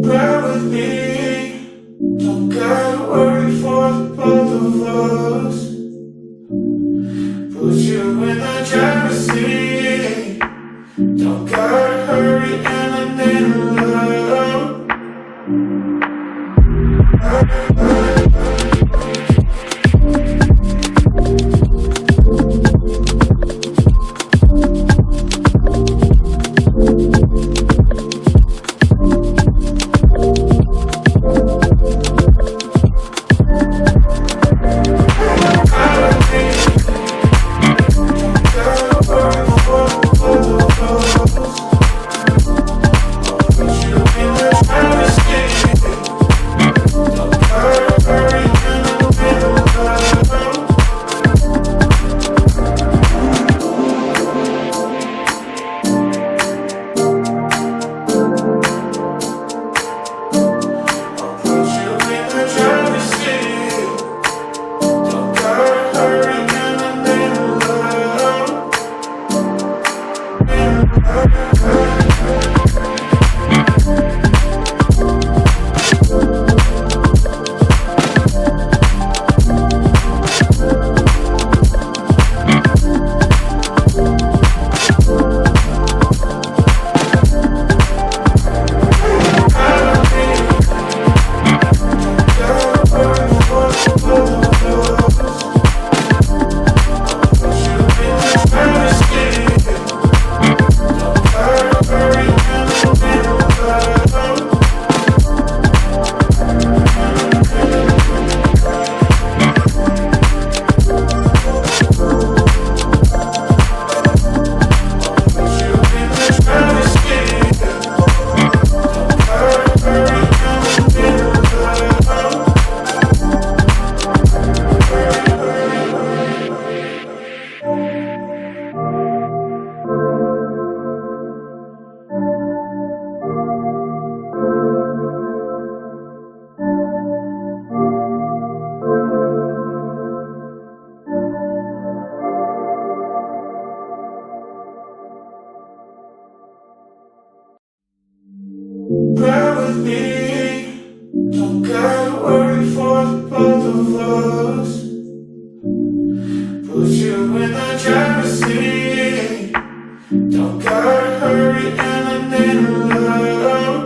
Ride with me, don't gotta worry for the both of us. Put you in the driver's seat, don't gotta hurry and I need love. Ride with me, don't gotta worry for the both of us. Put you in the driver's seat, don't gotta hurry and I need love.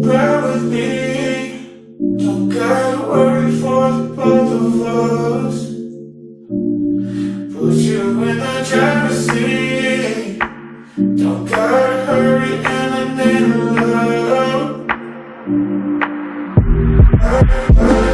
Ride with me, Don't gotta worry for the both of us. Put you in the driver's seat. Don't gotta hurry and I need love.